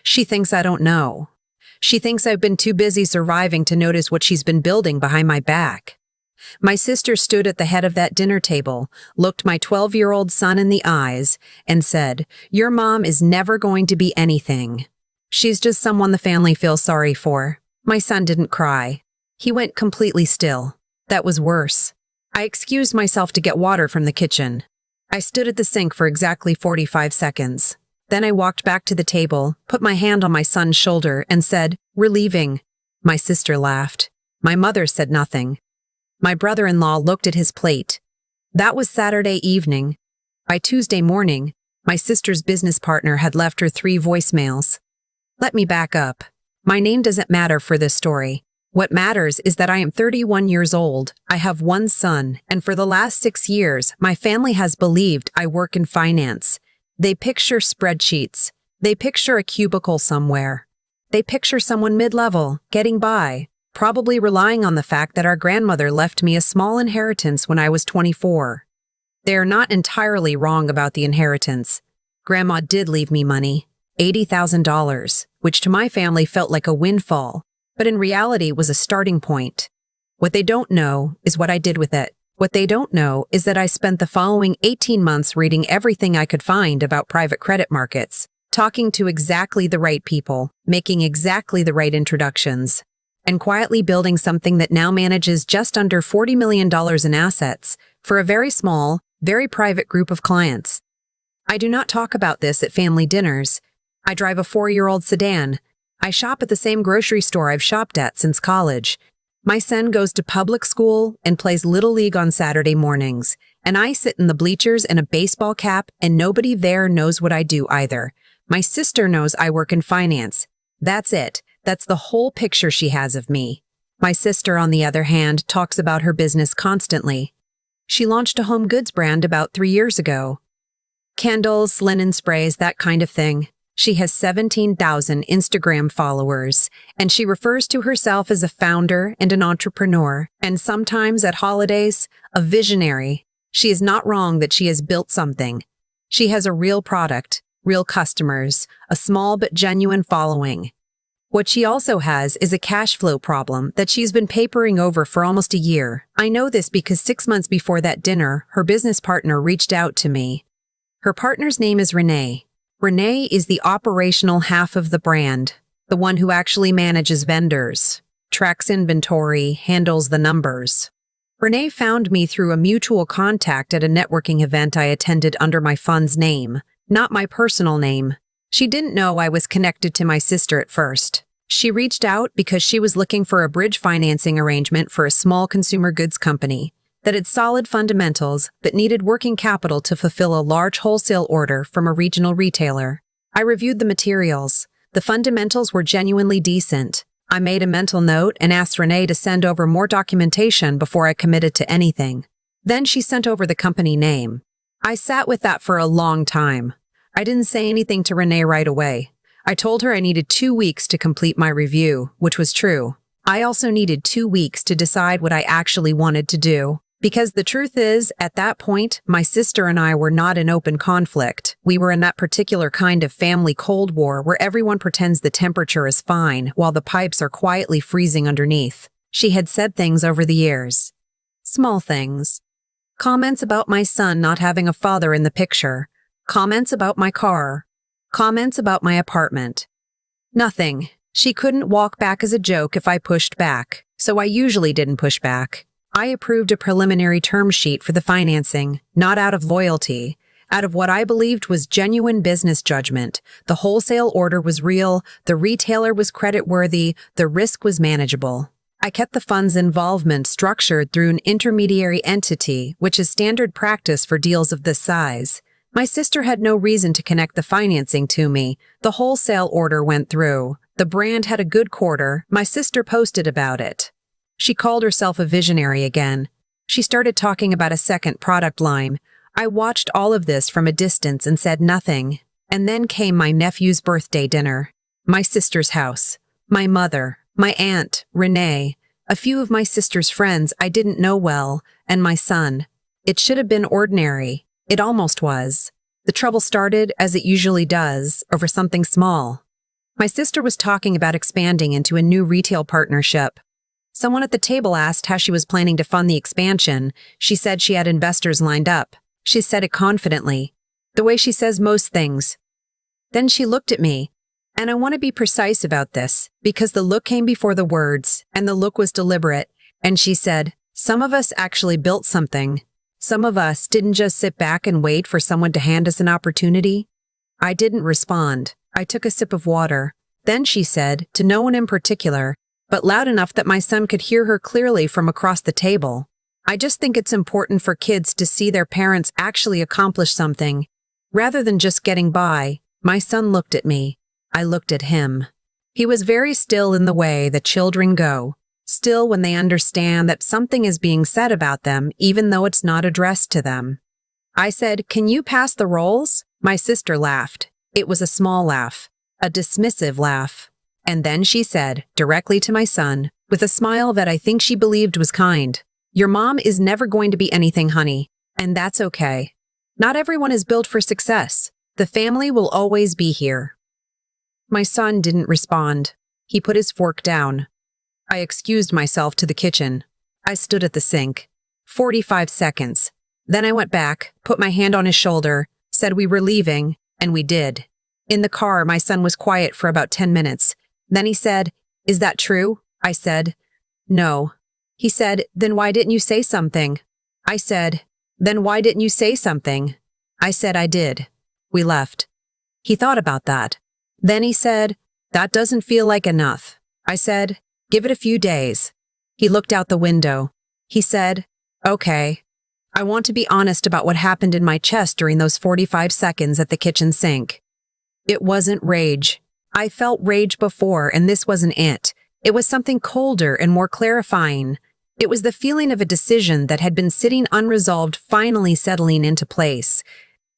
She thinks I don't know. She thinks I've been too busy surviving to notice what she's been building behind my back. My sister stood at the head of that dinner table, looked my 12-year-old son in the eyes, and said, "Your mom is never going to be anything. She's just someone the family feels sorry for." My son didn't cry. He went completely still. That was worse. I excused myself to get water from the kitchen. I stood at the sink for exactly 45 seconds. Then I walked back to the table, put my hand on my son's shoulder, and said, "We're leaving." My sister laughed. My mother said nothing. My brother-in-law looked at his plate. That was Saturday evening. By Tuesday morning, my sister's business partner had left her 3 voicemails. Let me back up. My name doesn't matter for this story. What matters is that I am 31 years old, I have 1 son, and for the last 6 years, my family has believed I work in finance. They picture spreadsheets. They picture a cubicle somewhere. They picture someone mid-level, getting by, probably relying on the fact that our grandmother left me a small inheritance when I was 24. They are not entirely wrong about the inheritance. Grandma did leave me money, $80,000, which to my family felt like a windfall, but in reality was a starting point. What they don't know is what I did with it. What they don't know is that I spent the following 18 months reading everything I could find about private credit markets, talking to exactly the right people, making exactly the right introductions, and quietly building something that now manages just under $40 million in assets for a very small, very private group of clients. I do not talk about this at family dinners. I drive a 4-year-old sedan. I shop at the same grocery store I've shopped at since college. My son goes to public school and plays Little League on Saturday mornings, and I sit in the bleachers in a baseball cap and nobody there knows what I do either. My sister knows I work in finance. That's it. That's the whole picture she has of me. My sister, on the other hand, talks about her business constantly. She launched a home goods brand about 3 years ago. Candles, linen sprays, that kind of thing. She has 17,000 Instagram followers, and she refers to herself as a founder and an entrepreneur, and sometimes at holidays, a visionary. She is not wrong that she has built something. She has a real product, real customers, a small but genuine following. What she also has is a cash flow problem that she's been papering over for almost a year. I know this because 6 months before that dinner, her business partner reached out to me. Her partner's name is Renee. Renee is the operational half of the brand, the one who actually manages vendors, tracks inventory, handles the numbers. Renee found me through a mutual contact at a networking event I attended under my fund's name, not my personal name. She didn't know I was connected to my sister at first. She reached out because she was looking for a bridge financing arrangement for a small consumer goods company that had solid fundamentals but needed working capital to fulfill a large wholesale order from a regional retailer. I reviewed the materials. The fundamentals were genuinely decent. I made a mental note and asked Renee to send over more documentation before I committed to anything. Then she sent over the company name. I sat with that for a long time. I didn't say anything to Renee right away. I told her I needed 2 weeks to complete my review, which was true. I also needed 2 weeks to decide what I actually wanted to do. Because the truth is, at that point, my sister and I were not in open conflict. We were in that particular kind of family Cold War where everyone pretends the temperature is fine while the pipes are quietly freezing underneath. She had said things over the years. Small things. Comments about my son not having a father in the picture. Comments about my car. Comments about my apartment. Nothing. She couldn't walk back as a joke if I pushed back, so I usually didn't push back. I approved a preliminary term sheet for the financing, not out of loyalty, out of what I believed was genuine business judgment. The wholesale order was real, the retailer was creditworthy, the risk was manageable. I kept the fund's involvement structured through an intermediary entity, which is standard practice for deals of this size. My sister had no reason to connect the financing to me. The wholesale order went through. The brand had a good quarter. My sister posted about it. She called herself a visionary again. She started talking about a second product line. I watched all of this from a distance and said nothing. And then came my nephew's birthday dinner, my sister's house, my mother, my aunt, Renee, a few of my sister's friends I didn't know well, and my son. It should have been ordinary. It almost was. The trouble started, as it usually does, over something small. My sister was talking about expanding into a new retail partnership. Someone at the table asked how she was planning to fund the expansion. She said she had investors lined up. She said it confidently, the way she says most things. Then she looked at me, and I want to be precise about this, because the look came before the words, and the look was deliberate, and she said, "Some of us actually built something. Some of us didn't just sit back and wait for someone to hand us an opportunity." I didn't respond. I took a sip of water. Then she said, to no one in particular, but loud enough that my son could hear her clearly from across the table, "I just think it's important for kids to see their parents actually accomplish something, rather than just getting by." My son looked at me. I looked at him. He was very still in the way that children go, still when they understand that something is being said about them, even though it's not addressed to them. I said, "Can you pass the rolls?" My sister laughed. It was a small laugh, a dismissive laugh. And then she said, directly to my son, with a smile that I think she believed was kind, "Your mom is never going to be anything, honey, and that's okay. Not everyone is built for success. The family will always be here." My son didn't respond. He put his fork down. I excused myself to the kitchen. I stood at the sink. 45 seconds. Then I went back, put my hand on his shoulder, said we were leaving, and we did. In the car, my son was quiet for about 10 minutes. Then he said, "Is that true?" I said, "No." He said, "Then why didn't you say something?" I said, "Then why didn't you say something?" I said I did. We left. He thought about that. Then he said, "That doesn't feel like enough." I said, "Give it a few days." He looked out the window. He said, "Okay. I want to be honest about what happened in my chest during those 45 seconds at the kitchen sink." It wasn't rage. I felt rage before, and this wasn't it. It was something colder and more clarifying. It was the feeling of a decision that had been sitting unresolved finally settling into place.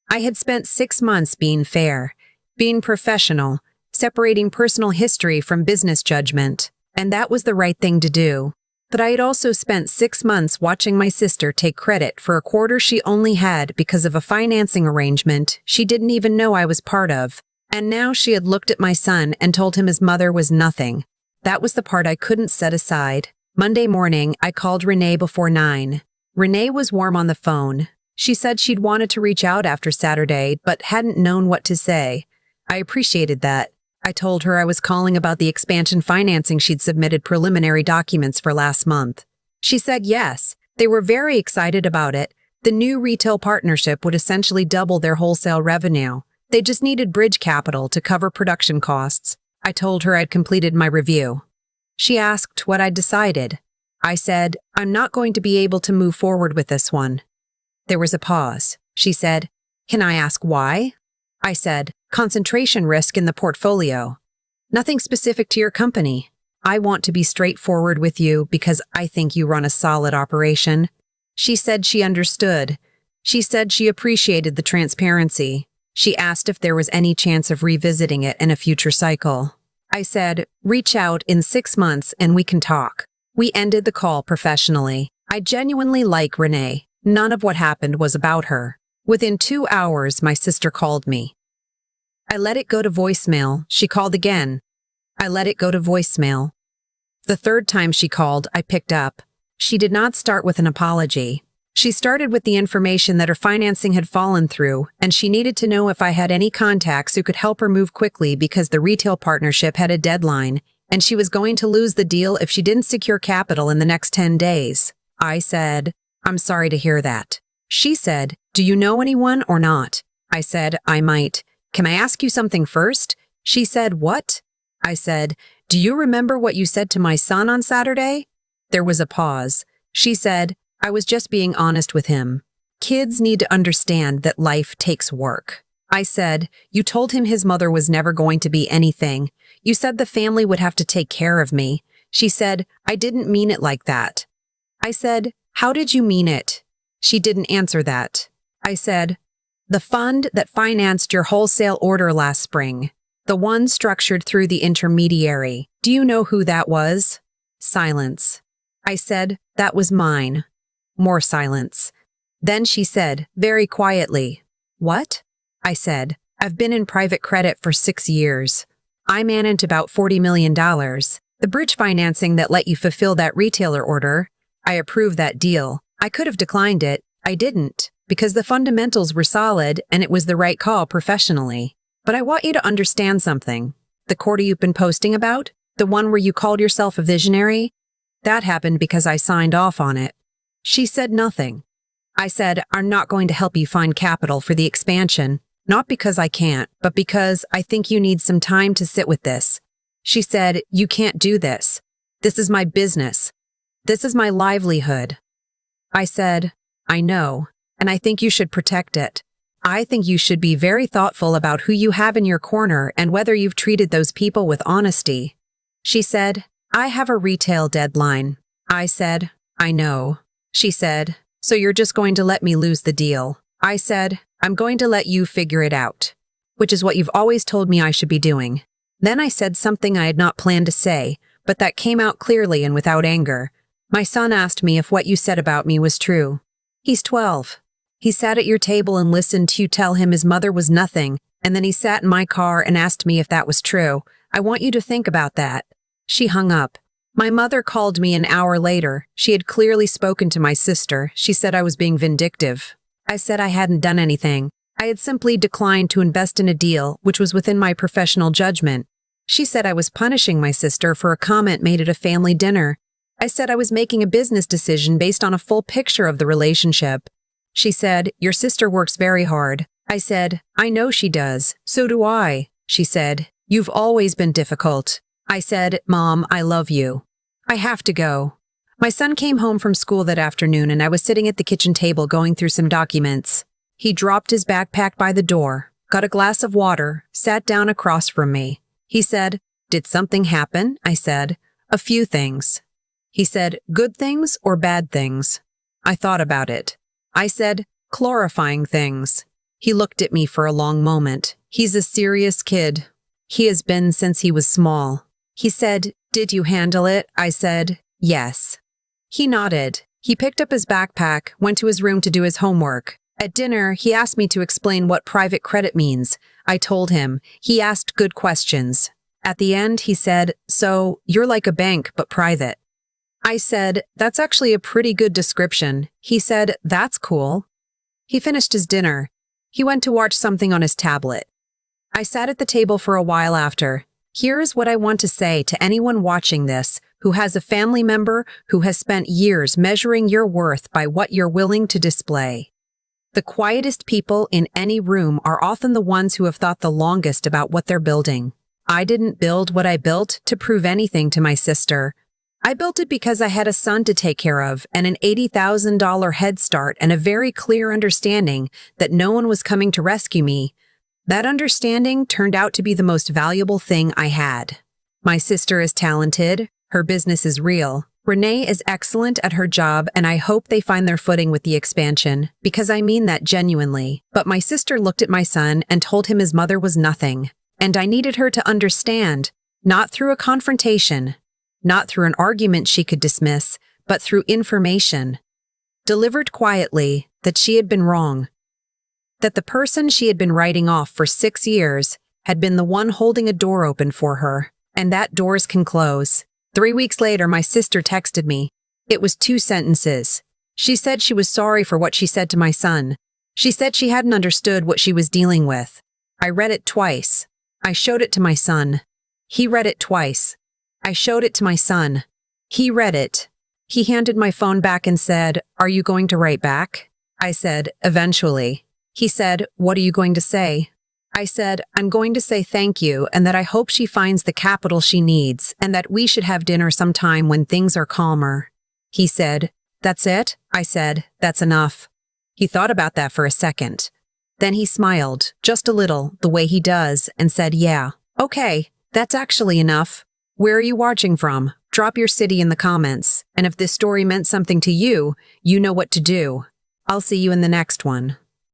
I had spent 6 months being fair, being professional, separating personal history from business judgment, and that was the right thing to do. But I had also spent 6 months watching my sister take credit for a quarter she only had because of a financing arrangement she didn't even know I was part of. And now she had looked at my son and told him his mother was nothing. That was the part I couldn't set aside. Monday morning, I called Renee before 9. Renee was warm on the phone. She said she'd wanted to reach out after Saturday, but hadn't known what to say. I appreciated that. I told her I was calling about the expansion financing she'd submitted preliminary documents for last month. She said yes. They were very excited about it. The new retail partnership would essentially double their wholesale revenue. They just needed bridge capital to cover production costs. I told her I'd completed my review. She asked what I'd decided. I said, "I'm not going to be able to move forward with this one." There was a pause. She said, "Can I ask why?" I said, "Concentration risk in the portfolio. Nothing specific to your company. I want to be straightforward with you because I think you run a solid operation." She said she understood. She said she appreciated the transparency. She asked if there was any chance of revisiting it in a future cycle. I said, "Reach out in 6 months and we can talk." We ended the call professionally. I genuinely like Renee. None of what happened was about her. Within 2 hours, my sister called me. I let it go to voicemail. She called again. I let it go to voicemail. The third time she called, I picked up. She did not start with an apology. She started with the information that her financing had fallen through, and she needed to know if I had any contacts who could help her move quickly because the retail partnership had a deadline, and she was going to lose the deal if she didn't secure capital in the next 10 days. I said, "I'm sorry to hear that." She said, "Do you know anyone or not?" I said, "I might. Can I ask you something first?" She said, "What?" I said, "Do you remember what you said to my son on Saturday?" There was a pause. She said, "I was just being honest with him. Kids need to understand that life takes work." I said, "You told him his mother was never going to be anything. You said the family would have to take care of me." She said, "I didn't mean it like that." I said, "How did you mean it?" She didn't answer that. I said, "The fund that financed your wholesale order last spring, the one structured through the intermediary. Do you know who that was?" Silence. I said, "That was mine." More silence. Then she said, very quietly, "What?" I said. I've been in private credit for 6 years. I managed about $40 million. The bridge financing that let you fulfill that retailer order. I approved that deal. I could have declined it. I didn't, because the fundamentals were solid and it was the right call professionally. But I want you to understand something. The quarter you've been posting about, the one where you called yourself a visionary, that happened because I signed off on it. She said nothing. I said, I'm not going to help you find capital for the expansion, not because I can't, but because I think you need some time to sit with this. She said, you can't do this. This is my business. This is my livelihood. I said, I know, and I think you should protect it. I think you should be very thoughtful about who you have in your corner and whether you've treated those people with honesty. She said, I have a retail deadline. I said, I know. She said, so you're just going to let me lose the deal. I said, I'm going to let you figure it out, which is what you've always told me I should be doing. Then I said something I had not planned to say, but that came out clearly and without anger. My son asked me if what you said about me was true. He's 12. He sat at your table and listened to you tell him his mother was nothing, and then he sat in my car and asked me if that was true. I want you to think about that. She hung up. My mother called me an hour later. She had clearly spoken to my sister. She said I was being vindictive. I said I hadn't done anything. I had simply declined to invest in a deal which was within my professional judgment. She said I was punishing my sister for a comment made at a family dinner. I said I was making a business decision based on a full picture of the relationship. She said, your sister works very hard. I said, I know she does. So do I. She said, you've always been difficult. I said, Mom, I love you. I have to go. My son came home from school that afternoon and I was sitting at the kitchen table going through some documents. He dropped his backpack by the door, got a glass of water, sat down across from me. He said, did something happen? I said, a few things. He said, good things or bad things? I thought about it. I said, clarifying things. He looked at me for a long moment. He's a serious kid. He has been since he was small. He said, did you handle it? I said, yes. He nodded. He picked up his backpack, went to his room to do his homework. At dinner, he asked me to explain what private credit means. I told him. He asked good questions. At the end, he said, so you're like a bank, but private. I said, that's actually a pretty good description. He said, that's cool. He finished his dinner. He went to watch something on his tablet. I sat at the table for a while after. Here's what I want to say to anyone watching this who has a family member who has spent years measuring your worth by what you're willing to display. The quietest people in any room are often the ones who have thought the longest about what they're building. I didn't build what I built to prove anything to my sister. I built it because I had a son to take care of and an $80,000 head start and a very clear understanding that no one was coming to rescue me. That understanding turned out to be the most valuable thing I had. My sister is talented. Her business is real. Renee is excellent at her job, and I hope they find their footing with the expansion, because I mean that genuinely. But my sister looked at my son and told him his mother was nothing, and I needed her to understand, not through a confrontation, not through an argument she could dismiss, but through information, delivered quietly, that she had been wrong. That the person she had been writing off for 6 years had been the one holding a door open for her, and that doors can close. 3 weeks later, my sister texted me. It was 2 sentences. She said she was sorry for what she said to my son. She said she hadn't understood what she was dealing with. I read it twice. I showed it to my son. He read it twice. I showed it to my son. He read it. He handed my phone back and said, "Are you going to write back?" I said, "Eventually." He said, "What are you going to say?" I said, "I'm going to say thank you and that I hope she finds the capital she needs and that we should have dinner sometime when things are calmer." He said, "That's it?" I said, "That's enough." He thought about that for a second. Then he smiled, just a little, the way he does, and said, "Yeah, okay, that's actually enough. Where are you watching from? Drop your city in the comments. And if this story meant something to you, you know what to do. I'll see you in the next one.